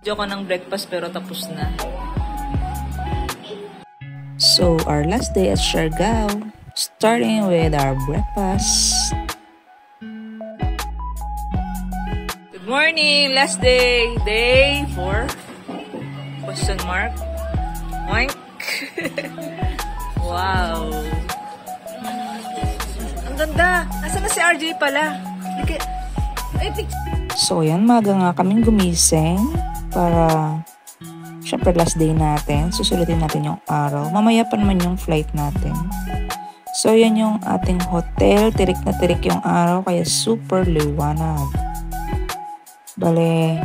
Joke ng breakfast pero tapos na. So, our last day at Siargao, starting with our breakfast. Good morning! Last day! Day 4? Question mark? Oink! Wow! Ang ganda! Nasaan na si RJ pala? So, yan, maga nga kaming gumising para, syempre, last day natin. Susulitin natin yung araw. Mamaya pa naman yung flight natin. So, yan yung ating hotel. Tirik na tirik yung araw, kaya super liwanag. Bale,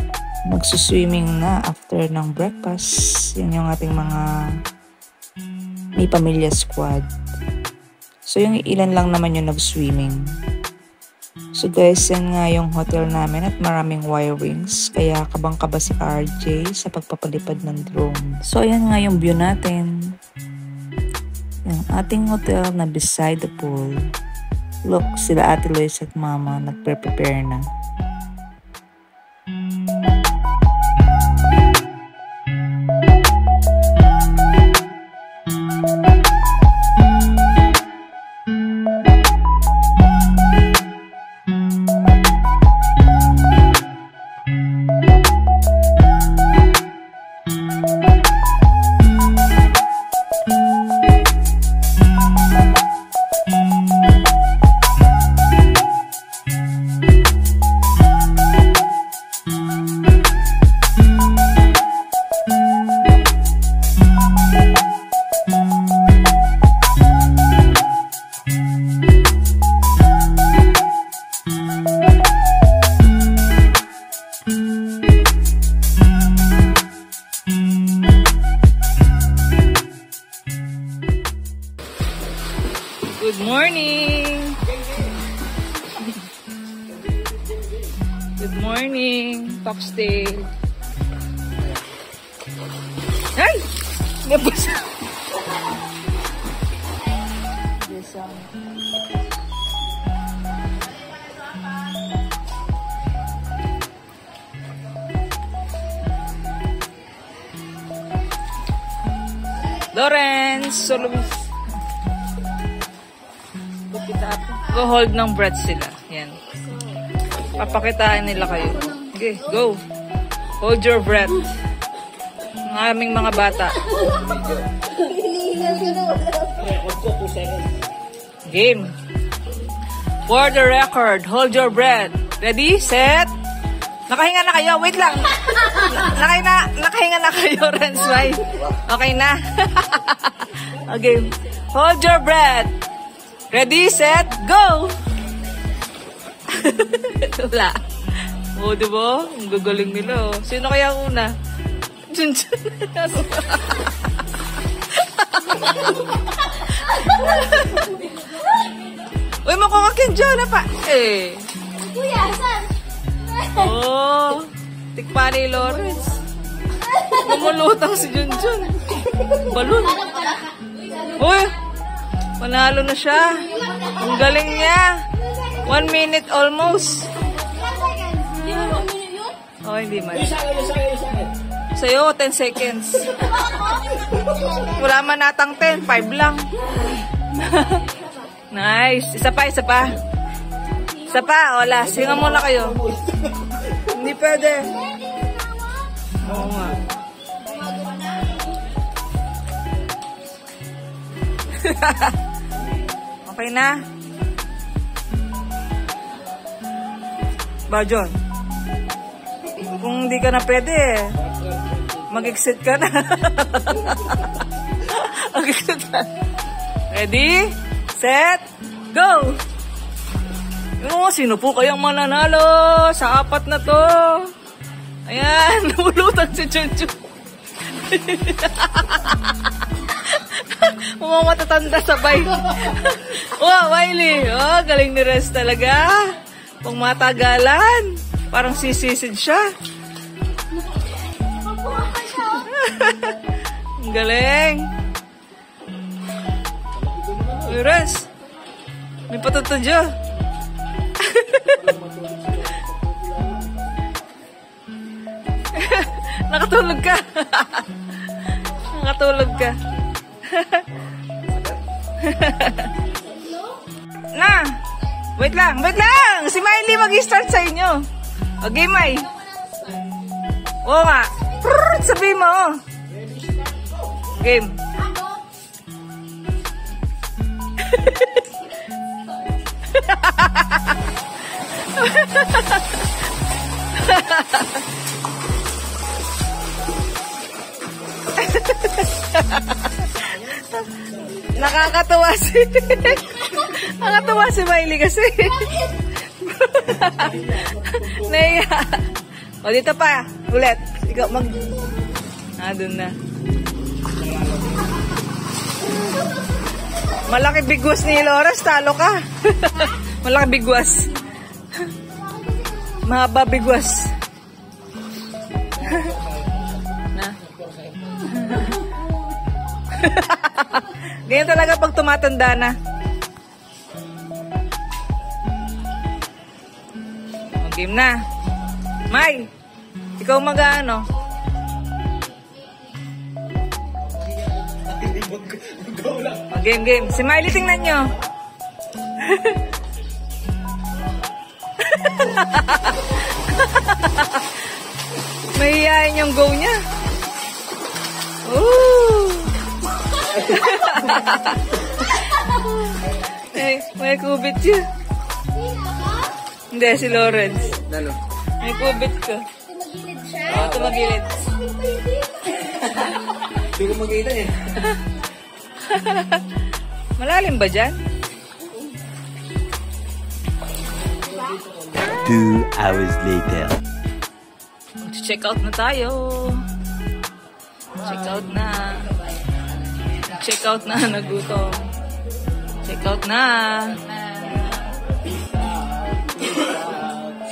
magsuswimming na after ng breakfast. Yan yung ating mga may pamilya squad. So, yung ilan lang naman yung nag-swimming. So guys, yan nga yung hotel namin at maraming wirings. Kaya kabang-kaba si RJ sa pagpapalipad ng drone. So ayan nga yung view natin. Yung ating hotel na beside the pool. Look, sila Ate Lois at Mama nagpe-prepare na. Good morning! Good morning, Foxtail. Ay! Nabasa! Lawrence! Solis! Go hold ng breath sila. Yan. Papakitaan nila kayo. Okay, go. Hold your breath. Ang aming mga bata. Game. For the record, hold your breath. Ready, set. Nakahinga na kayo. Wait lang. Nakahinga na kayo, Renz. Okay na. Okay. Hold your breath. Ready, set, go! Wala. O, diba? Ang gagaling nila, oh. Sino kaya ang una? Junjun. Uy, makakakin dyan na pa. Eh. Kuya, saan? Oh, tikpa ni Lawrence. Lumulutang si Junjun. Balon. Uy! Panalo na siya. Ang galing niya. 1 minute almost. Oh, hindi man. Sa'yo, 10 seconds. Wala man natang 10. 5 lang. Nice. Isa pa, isa pa. Isa pa. Wala. Singa muna kayo. Hindi pwede. Oo nga. Okay na? Ba, John? Kung hindi ka na pwede, mag-exit ka na. Mag-exit ka. Ready? Set? Go! Oh, sino po kayang mananalo sa 4 na to? Ayan, namulutang si Junjun. Mga matatanda sabay. Oh, Wiley. Oh, galing ni Rez talaga. Pang matagalan. Parang sisisid siya. Ang galing. Uy, Rez. May patutudyo. Nakatulog ka. Nakatulog ka. Na! Wait lang! Si Miley mag-start sa inyo. Okay, May. Oo nga. Sabihin mo. Game. Nakakatuwa si Miley kasi. Naiya. O, dito pa. Ulit. Ikaw mag... Doon na. Malaki bigwas ni Loras. Talo ka. Malaki bigwas. Mahaba bigwas. Na. Ganyan talaga pag tumatanda na. Game na. May, ikaw mag-ano? Game. Si Miley, tingnan nyo. Mahihayin yung go niya. Ooh. May kubit siya. Hindi, si Lawrence. May kubit ka. Tumagilid siya? Oo, tumagilid. Hindi ko magkita eh. Malalim ba dyan? 2 hours later. Check out na tayo. Check out na. Check out na, nagutom. Check out na.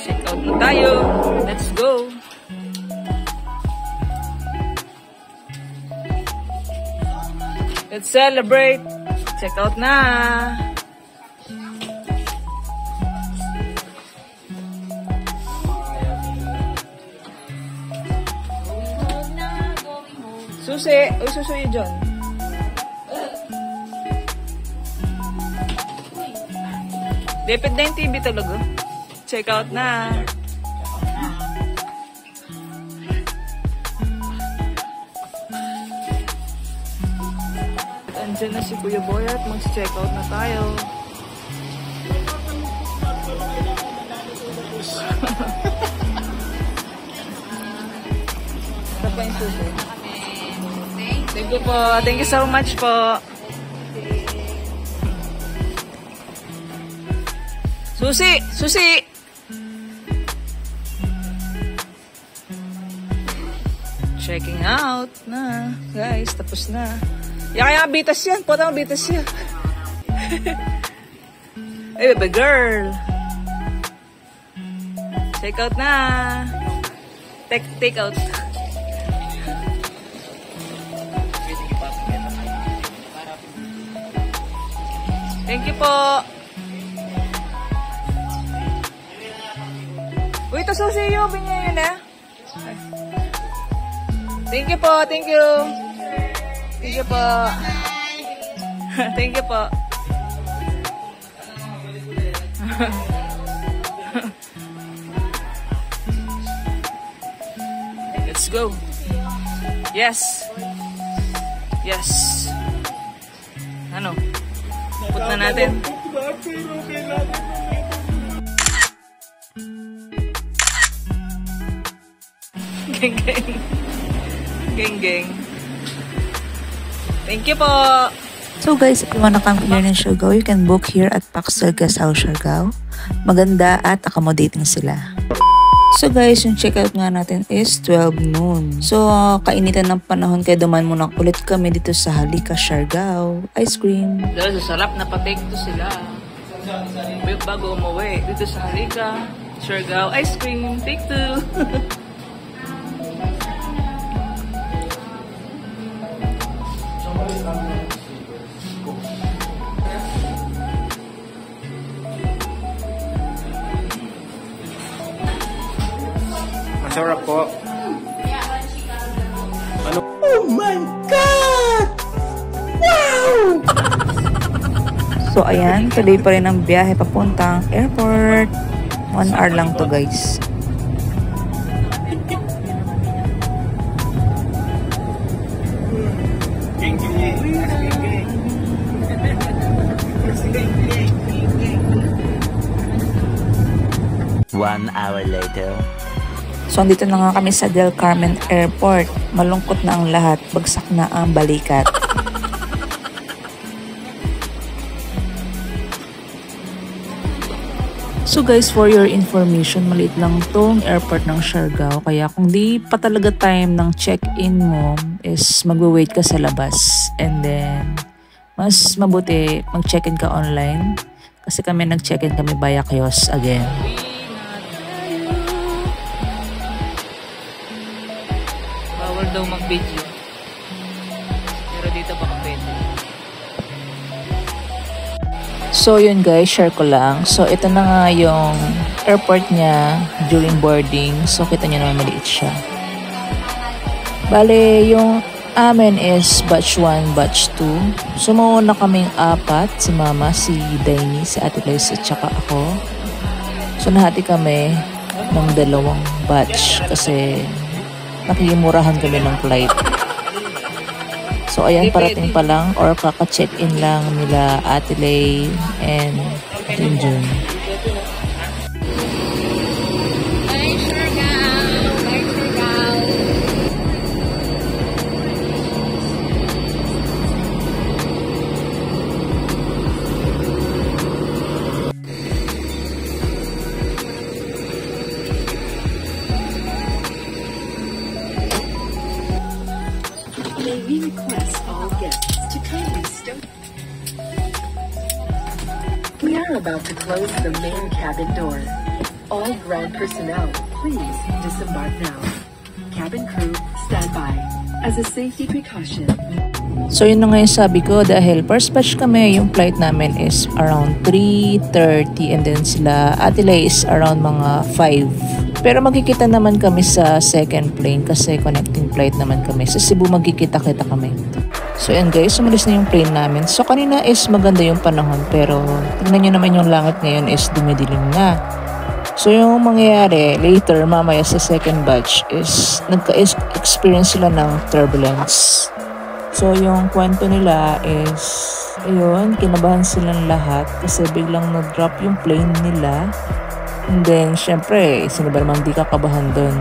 Check out na tayo. Let's go. Let's celebrate. Check out na. Susi. Uy, susuyo dyan. Depend na yung TV talaga. Check out na. Andyan na si Kuya Boy at mag-check out na tayo. Ito pa yung susi. Thank you po. Thank you so much po. Susi! Susi! Checking out na. Guys, tapos na. Kaya bitas yan. Puta mo bitas yan. Hey, baby girl. Check out na. Take out. Thank you po. Uy, ito susi yun. Binyan yun eh. Thank you po. Thank you. Thank you po. Thank you po. Let's go. Yes. Yes. Ano? Put na natin. Geng. Thank you po. So guys, if you wanna come here in Siargao, you can book here at Paxel Guest House Siargao. Maganda at accommodating sila. So guys, yung checkout nga natin is 12 noon. So kainitan ng panahon kaya duman muna ulit kami dito sa Halika Siargao Ice Cream. Dahil sa sarap na pa-take to sila. Bago umuwi dito sa Halika Siargao Ice Cream. Take two. Masarap po. So ayan, tuloy pa rin ang biyahe papuntang airport. 1 hour lang to guys. One hour later. So andito na nga kami sa Del Carmen Airport. Malungkot na ang lahat, bagsak na ang balikat. So guys, for your information, maliit lang tong airport ng Siargao. Kaya kung di pa talaga time ng check-in mo, is magwe-wait ka sa labas. And then, mas mabuti mag-check-in ka online. Kasi kami nag-check-in kami via kiosk again. Bawal daw mag-video. Pero dito baka pwede. So yun guys, share ko lang. So ito na nga yung airport niya during boarding. So kita nyo naman maliit siya. Bale, yung amin is batch 1, batch 2. So mauna kaming 4, si mama, si Daini, si Ate Liz, at saka ako. So nahati kami ng 2 batch kasi nakikimurahan kami ng flight. So ayan, parating pa lang or kaka-check-in lang nila Ate Lay and Junjun. We request all guests to kindly stop. We are about to close the main cabin door. All ground personnel, please disembark now. Cabin crew, stand by. As a safety precaution. So yun na nga yung sabi ko, dahil first batch kami, yung flight namin is around 3:30 and then sila Ate Lay is around mga 5. Pero magkikita naman kami sa second plane kasi connecting flight naman kami. Sa Cebu magkikita-kita kami. So yan guys, umalis na yung plane namin. So kanina is maganda yung panahon pero tignan nyo naman yung langit ngayon is dumidilim na. So yung mangyayari later mamaya sa second batch is nagka-experience sila ng turbulence. So yung kwento nila is ayun, kinabahan silang lahat kasi biglang nag-drop yung plane nila. And then, syempre, sino ba namang di kakabahan doon?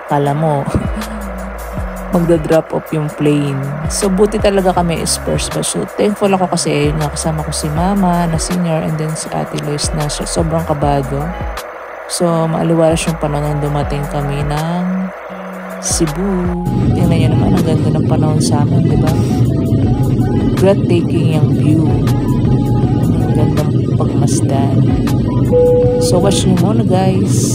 Kala mo, magda-drop off yung plane. So, buti talaga kami is first batch. So, thankful ako kasi yun nga kasama ko si mama na senior and then si Ate Lois na sobrang kabado. So, maaliwalas yung panahon dumating kami ng Cebu. Tingnan nyo naman, ang ganda ng panahon sa amin, di ba? Breathtaking yung view. Ang gandang pagmasdan. So watch nyo muna guys.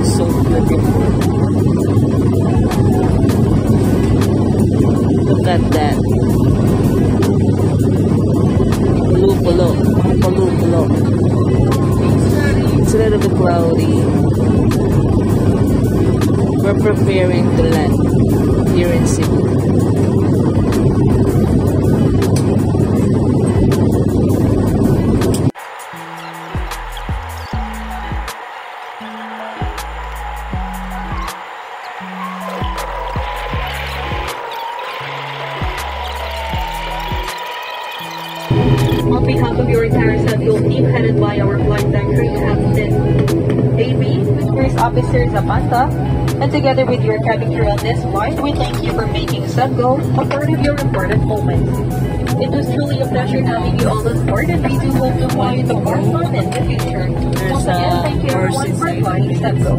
is so beautiful. Look at that. Pulo-pulo. Pulo-pulo. It's a little bit cloudy. We're preparing to land here in Cebu. On behalf of your entire Central team headed by our flight deck crew captain AB, with first officer Zapata, and together with your cabin crew on this flight, we thank you for making SubGo a part of your important moments. It was truly a pleasure having you all on board, and we do hope to fly you to more fun in the future. Once again, thank you everyone for flying SubGo.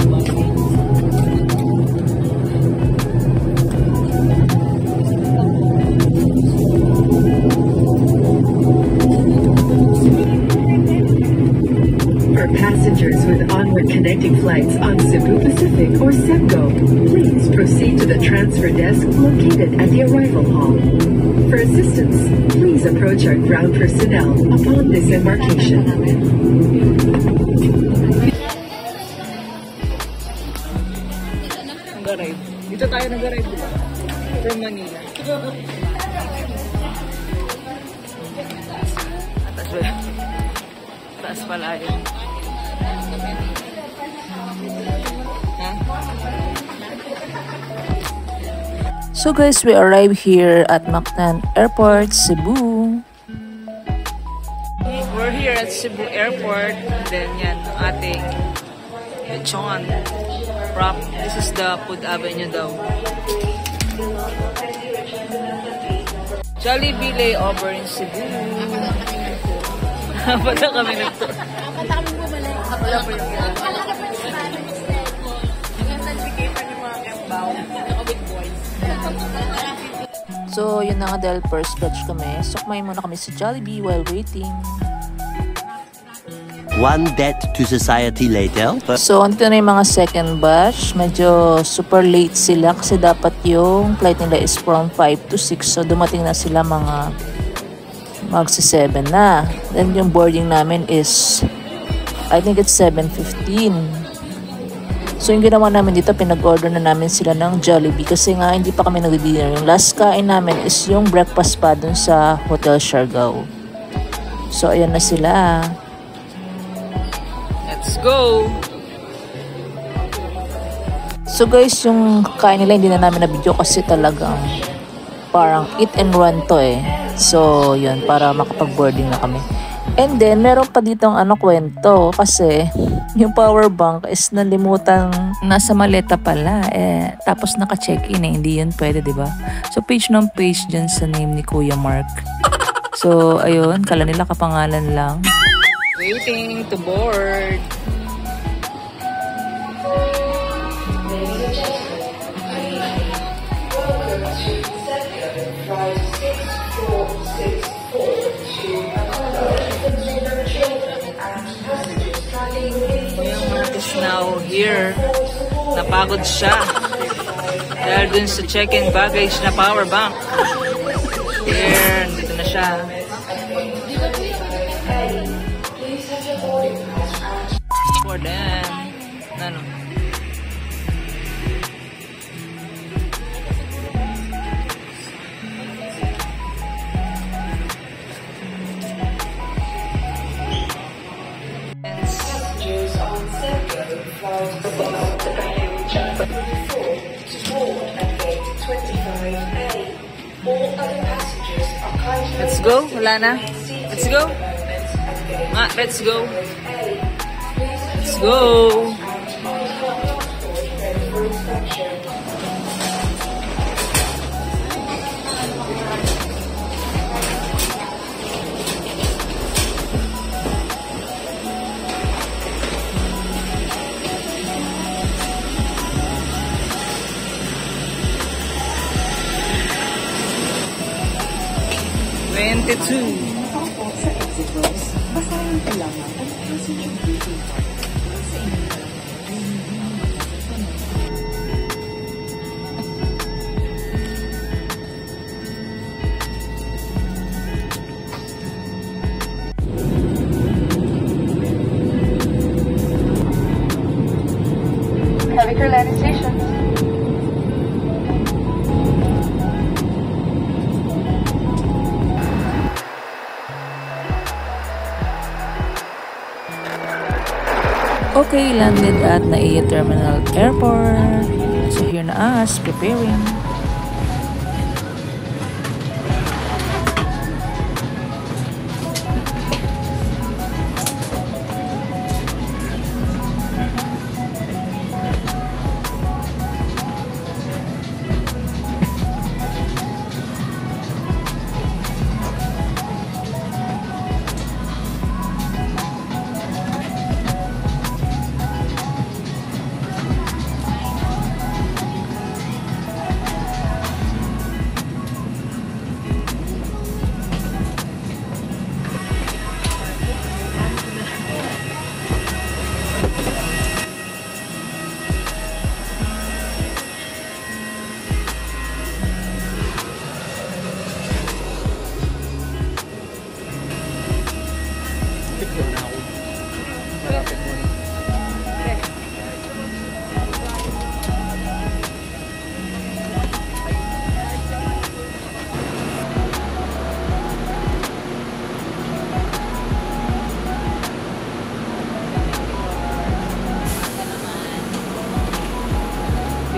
For passengers with onward connecting flights on Cebu Pacific or SubGo, please proceed to the transfer desk located at the arrival hall. For assistance, please approach our ground personnel upon disembarkation. Nag-arrive. Dito tayo nag-arrive, diba? From Manila. Taas pala yun. So guys, we arrive here at Mactan Airport, Cebu. We're here at Cebu Airport. Then yan, ating lechon wrap. This is the Food Avenue daw. Jollibee layover in Cebu. Ba't na kami nagtour? Wala po yung So, yun na nga dahil first batch kami. Sukmay muna kami sa Jollibee while waiting. One debt to society later. So, ito na yung mga second batch. Medyo super late sila kasi dapat yung flight nila is from 5 to 6. So, dumating na sila mga magsi-7 na. Then, yung boarding namin is, I think it's 7:15. So, yung ginawa namin dito, pinag-order na namin sila ng Jollibee kasi nga hindi pa kami nag-dinner. Yung last kain namin is yung breakfast pa dun sa Hotel Siargao. So, ayan na sila. Let's go! So guys, yung kain nila hindi na namin na-video kasi talagang parang eat and run to eh. So, yun, para makapag-boarding na kami. And then, meron pa ditong kwento kasi yung power bank is nalimutan nasa maleta pala eh. Tapos naka-check-in eh. Hindi yun pwede, diba? So, page ng page dyan sa name ni Kuya Mark. So, ayun, kala nila kapangalan lang. Waiting to board. Yung Mark is now here. Napagod siya. Dahil dun sa check-in baggage na power bank. Here, dito na siya. For them. Ano? Let's go. Wala na. Let's go. Let's go. Let's go. cabin crew landing stations. Okay, landed at Naiya Terminal Airport. So here na us, preparing.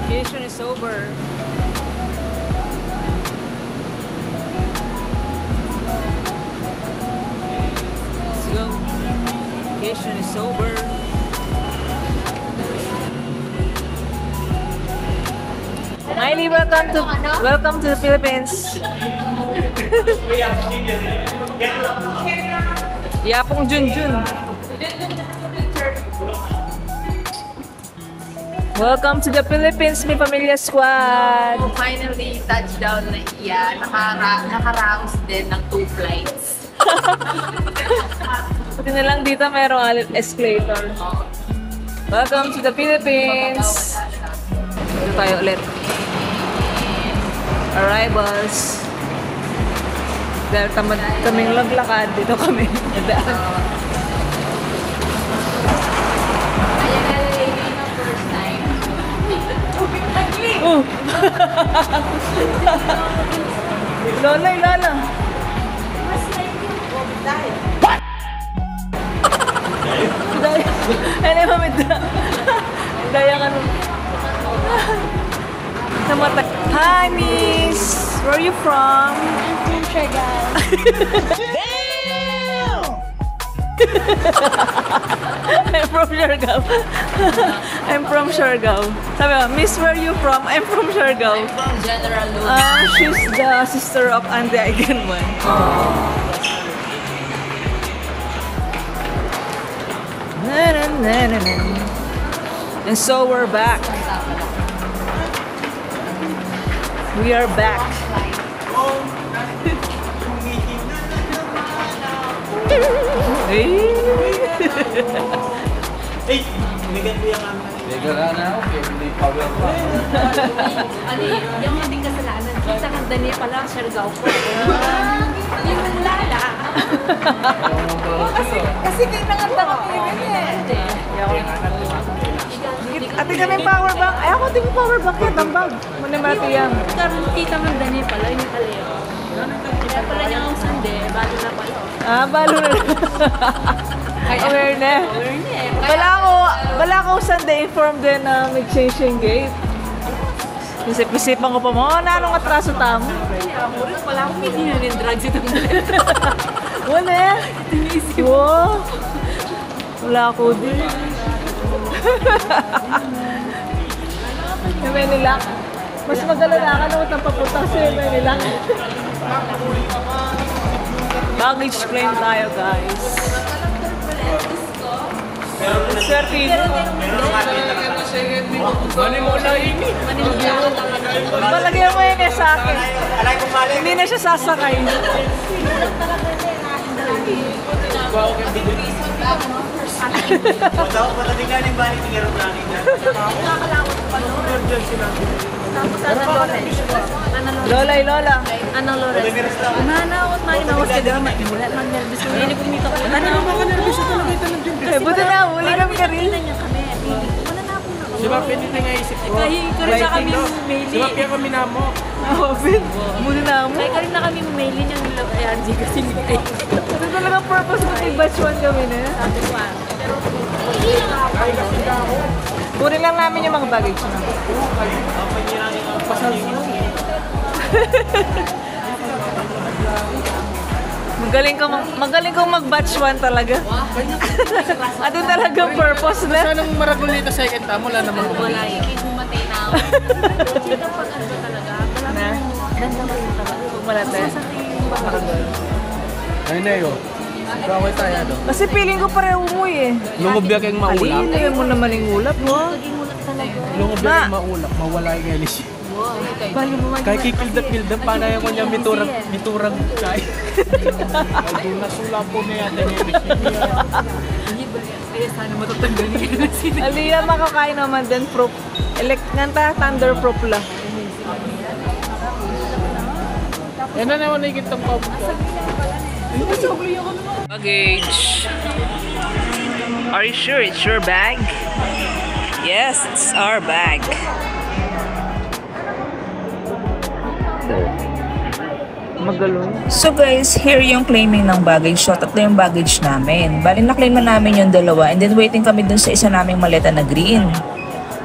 Vacation is over. Let's go. Vacation is over. Miley, welcome to the Philippines. Yapong Junjun. Welcome to the Philippines, Mi Pamilya Squad. Finally, touchdown na iya. Nakaraos din ng 2 flights. Buti na lang dito mayroong escalator. Welcome to the Philippines. Dito tayo ulit. Arrivals. Dahil tamad kaming laglakad, dito kami. Ayan na lalagay ng first time. Oh! Lola, Lola. What? Daya. Ano yung mamita? Daya ka nun. Namatay. Hi, miss! Where are you from? I'm sure, guys. I'm from Siargao. I'm from Siargao. Sabi mo, miss, where are you from? I'm from Siargao. I'm from General Luna. She's the sister of Andy Eigenman. And so we're back. We are back. Hey, bigyan ko yung camera. Bigyan ka na, okay, hindi power pa. Ano yung hindi kasalanan. Kita kang Dania pala, Siargao ko. Yung lala. Kasi kayo nanganta ko. Ate kami power bank. Ay, ako tingin power bank yan. Tambag. Manimati yan. Kita mo Dania pala, yung pala yun. Kaya pala niya ang sunde, balo na pala. Ah, balo na. Awareness. Wala ako Sunday informed din na may change yung gate. Isip-isipan ko pa mo, anong atraso tamo? Wala akong hindi na rin drugs ito. Wala. Wow. Wala ako din. Yung Manila. Mas magalala ka naman ang papunta sa Manila. Baggage claim tayo, guys. Swerte yun. Palagyan mo yun sa akin. Hindi na siya sasakay. Lola, Lola. Anong Lola? Nanawat na inawas ka daw. Wala man nervous ko. Hindi pumito ko. Ano naman ka nervous talaga ito ng Eh, buti na, huli kami ka rin. Wala na akong Si Papi hindi nga isip ko. Kaya na kami mailing. Si Papi kami na mo. Muna na mo. Kaya na kami mailing yung LG kasi ay. Ano talagang purpose mo kay batch 1 kami na? Sabi ko ah. Kunin lang namin yung mga baggage na. Magaling kang mag-batch 1 talaga. Ano talaga purpose na? Sanang maragulita second time, wala naman. Wala yun. May humatay na ako. Dito pag ano ba talaga? Na? Ganda ba yung talaga? Kung malate. Ay na yun. Kaway tayo ano. Kasi feeling ko pareho mo eh. Lungobya kayong maulap. Hindi mo naman yung ulap mo. Nagimulat talaga. Lungobya kayong maulap. Mawala yung LC. Bali mo Kaya kikildat-kildat, paano yung kanya miturang kay. Ay, nasula po na yata yung LC. Kaya sana matatanggal niya sila. Aliyah, makakain naman din proof. Thunderproof lang. Yan na naman nakikita pa. Baggage. Are you sure it's your bag? Yes, it's our bag. Magaloy. So guys, here yung claiming ng baggage. So, tatlo yung baggage namin. Bali, na-claim na namin yung dalawa. And then, waiting kami dun sa isa naming maleta na green.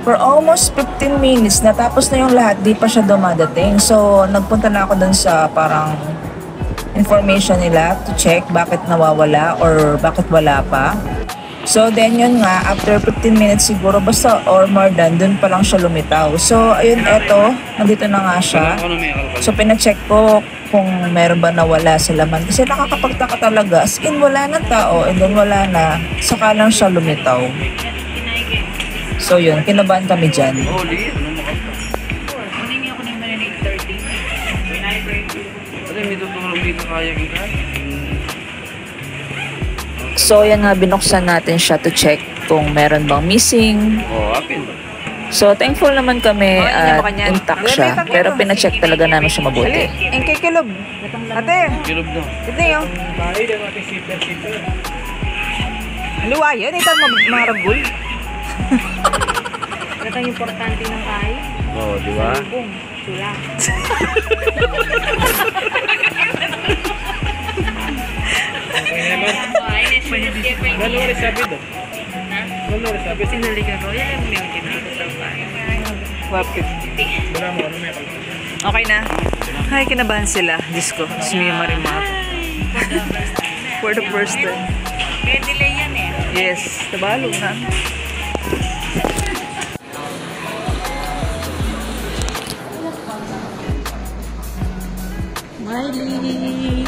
For almost 15 minutes, natapos na yung lahat. Di pa siya dumadating. So, nagpunta na ako dun sa parang information nila to check bakit nawawala or bakit wala pa. So, then yun nga, after 15 minutes siguro, basta or more than, dun pa lang siya lumitaw. So, ayun, eto, nandito na nga siya. So, pina-check ko kung meron ba nawala sa laman. Kasi nakakapagtaka talaga, as in, wala na tao, and then wala na, saka lang siya lumitaw. So, yun, kinabahan kami dyan. So, yan nga, binuksan natin siya to check kung meron bang missing. So, thankful naman kami at intact siya. Pero pina-check talaga namin siya mabuti. Ang kikilob. Ate. Kilob na. Ito yun. Luwa yan. Ito maragul. Ito ang importante ng kain. Oo, di ba? Sula. Gano'n rin sabi doon? Gano'n rin sabi? Sinaligan ko. Yan ang meron kinakot sa kain. Wapit. Okay na. Ay, kinabahan sila. Diyos ko. Sumiyama marimap. For the first time. May delay yan eh. Yes. Tabalo na. Miley!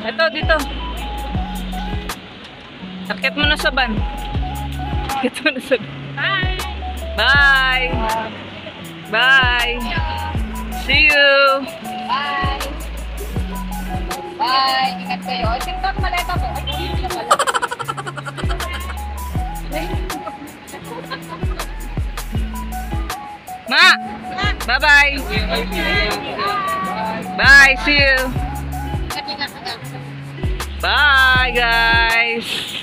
Ito, dito. Akit mo na sa van. Akit mo na sa van. Bye! Bye! See you! Bye! Bye! Ingat kayo. TikTok maleta ko. Ay, hindi na pala. Ma! Bye-bye! Bye! See you! Bye, guys!